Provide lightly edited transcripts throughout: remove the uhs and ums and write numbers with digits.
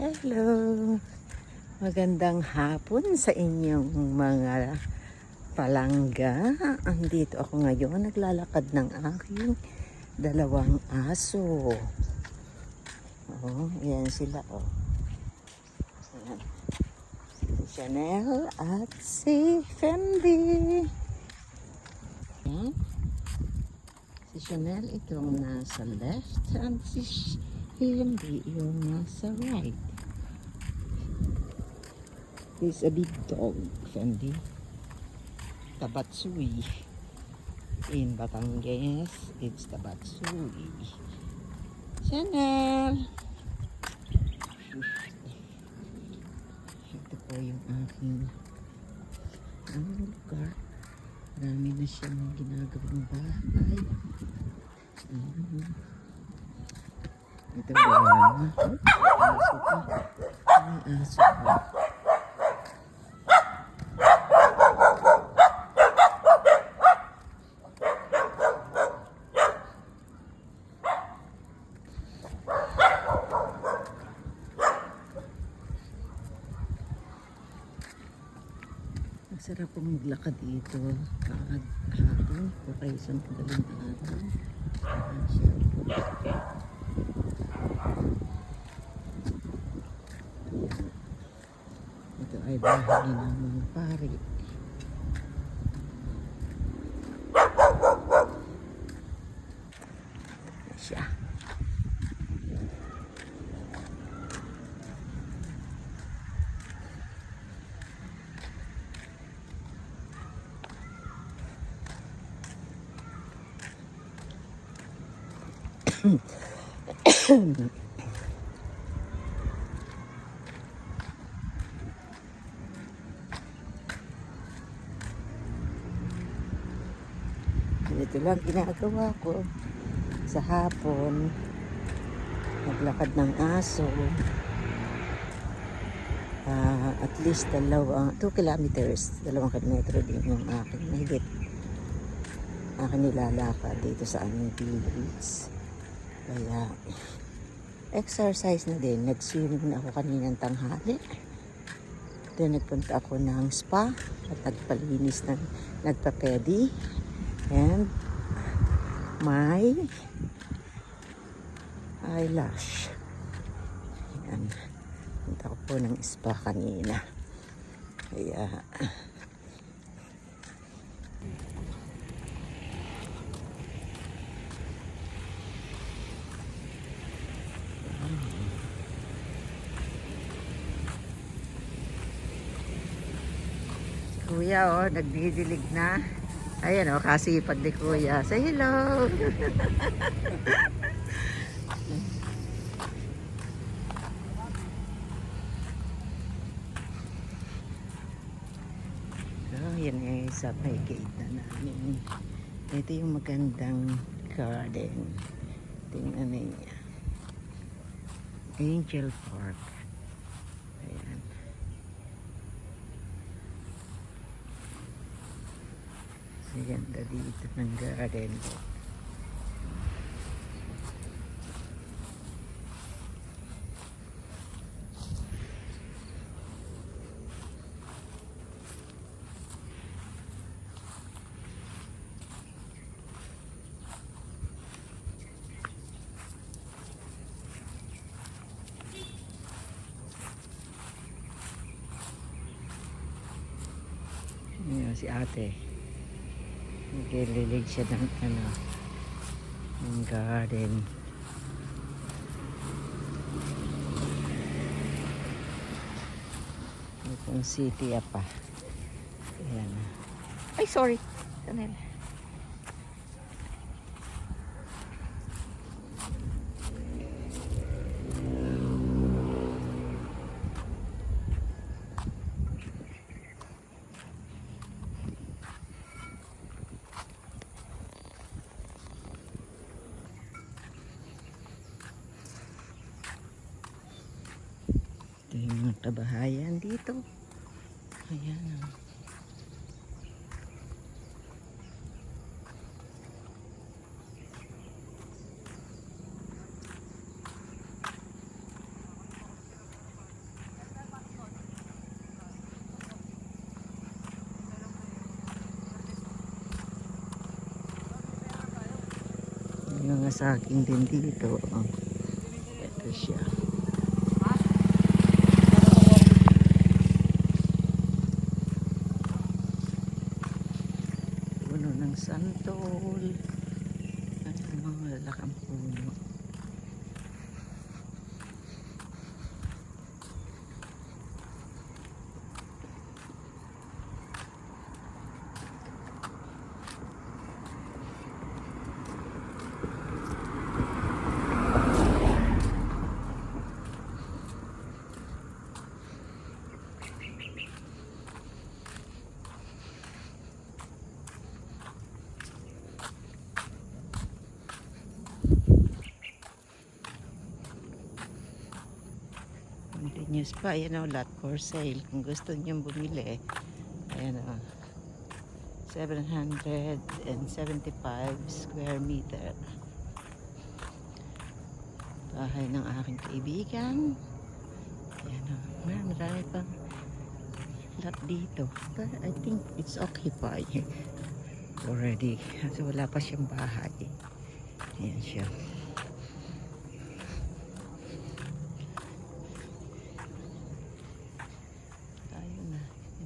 Hello! Magandang hapon sa inyong mga palangga. Andito ako ngayon, naglalakad ng aking dalawang aso. Oh, ayan sila, oh. Ayan. Si Chanel at si Fendi. Ayan. Si Chanel itong nasa left and si Fendi yung nasa right. He's a big dog, Fendi. Tabatsui. In Batangas, it's Tabatsui. Chanel! Ito po yung aking lugar. Marami na siyang ginagawang bahay. Ito ba yan? Aso pa. May aso pa. Masarap pong maglakad dito hapon o kaya isang madaling araw. Ito ay bahay ng mga pari. Siya. Ito lang ginagawa ko sa hapon, maglakad ng aso. At least 2 kilometers, 2 kilometro din yung aking mahigit aking nilalakad dito sa aming village. Kaya exercise na din. Nag-swimming na ako kaninang tanghali. Then nagpunta ako ng spa at nagpalinis ng nagpa-pedi and my eyelash. Ayan. Punta ko po ng spa kanina. Kaya Kuya, oh, nagdidilig na. Ayan, oh, kasipag ni Kuya. Say hello! So, yan yung isa may gate na namin. Ito yung magandang garden. Tingnan niya. Angel Park. Ayan. Ganda dito ng garden. Ayan si ate. Naglililig siya ng ng garden. Itong city pa. Ayan. Ay, sorry. Chanel. Ito yung mga kabahayan dito. Ayan. mga saging din dito. Oh. Ito siya. Puno ng santol. At mga lalakang puno. Continuous pa. Ayan o, lot for sale. Kung gusto nyo bumili. Ayan o. 775 square meter. Bahay ng aking kaibigan. Ayan o. Marami pang lot dito. But I think it's occupied already. Kasi wala pa siyang bahay. Ayan siya.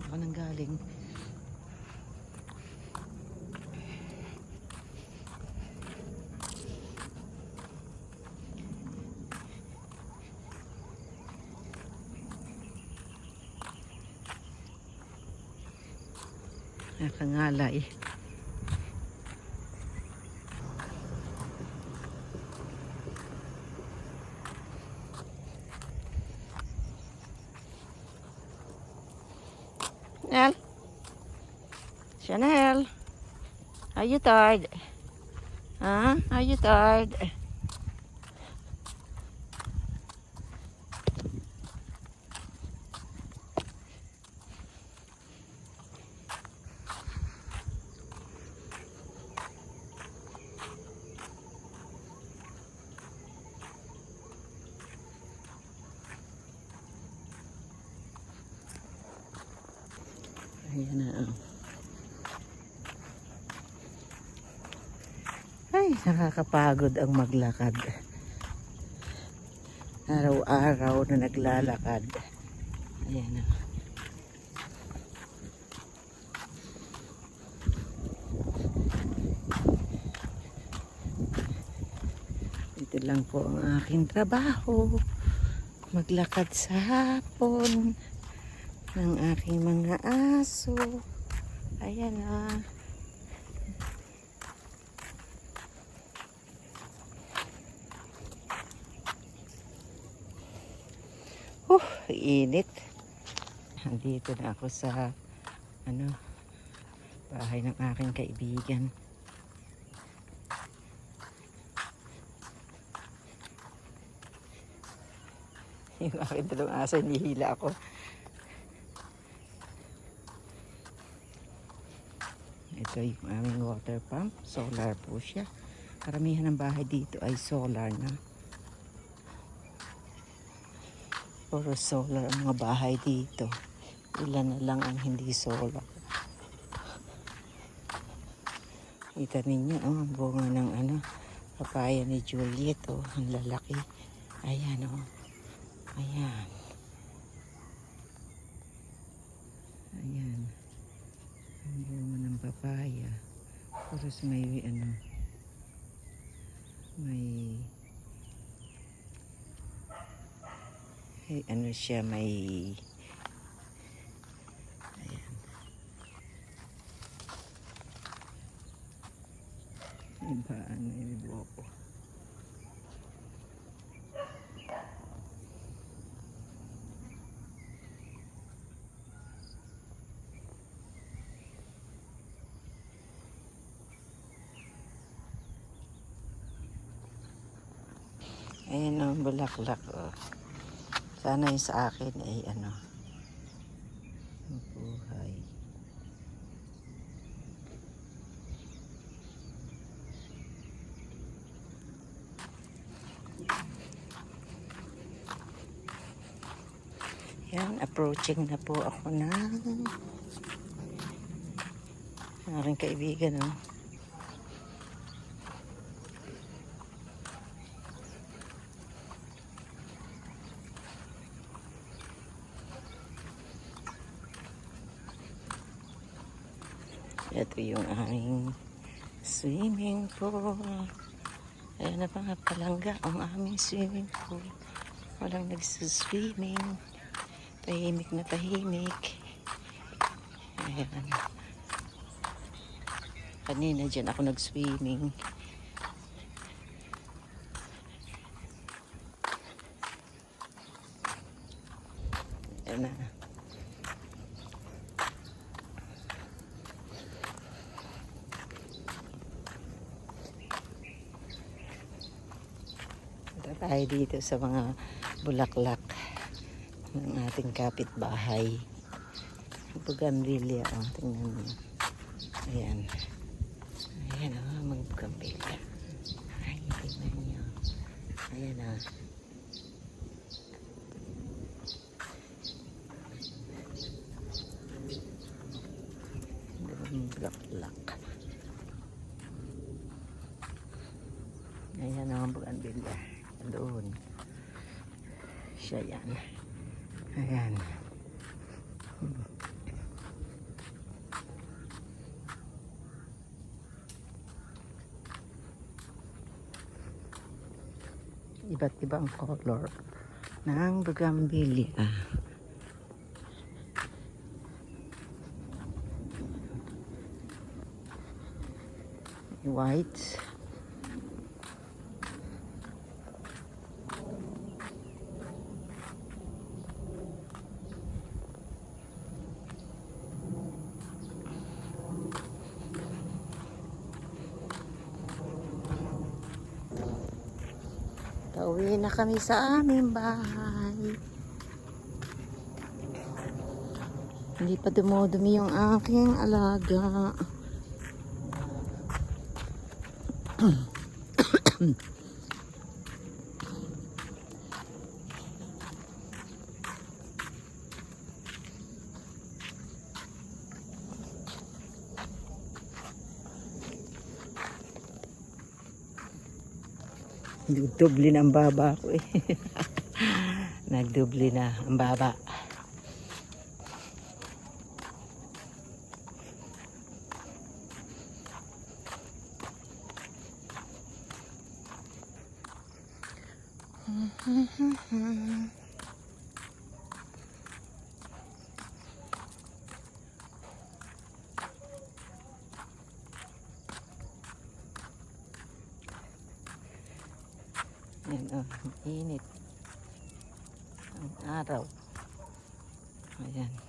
Ako nang galing. Nakangalay. Chanel? Chanel? Are you tired? Huh? Are you tired? Ayan na. Ay, nakakapagod ang maglakad. Araw-araw na naglalakad. Ayan na. Ito lang po ang aking trabaho. Maglakad sa hapon ng aking mga aso. Ayan na. Init. Nandito na ako sa bahay ng aking kaibigan. Yung aking dalawang aso, nihila ako. Ito yung aming water pump. Solar po siya. Karamihan ng bahay dito ay solar na. Puro solar ang mga bahay dito. Ilan na lang ang hindi solar. Kita ninyo, ang bunga ng papaya ni Juliet. Ang lalaki. Ayan, Ayan. Ayan. Ang bunga ng papaya. Tapos may siya, may ayan. May buko. Ayan ang bulaklak. Sana yung sa akin ay buhay. Yan, approaching na po ako ng aking kaibigan. Ito yung aming swimming pool. Ayan na mga palangga ang aming swimming pool. Walang nagsuswimming. Tahimik na tahimik. Ayan. Kanina dyan ako nag-swimming. Ayan na. Punta tayo dito sa mga bulaklak ng ating kapitbahay. Bougainvillea. Oh, tingnan mo. Ayan. Ayan o, oh, mga bougainvillea. Ay, tingnan nyo. Ayan o. Oh. Bulaklak. Ayan o, oh, bougainvillea. Doon. Siya yan. Ayan. Iba't ibang color ng bougainvillea. White. Pauwi na kami sa aming bahay. Hindi pa dumudumi yung aking alaga. Nagdubli na ang baba ko eh. Nagdubli na ang baba. Yan o, init ang araw. Ayan.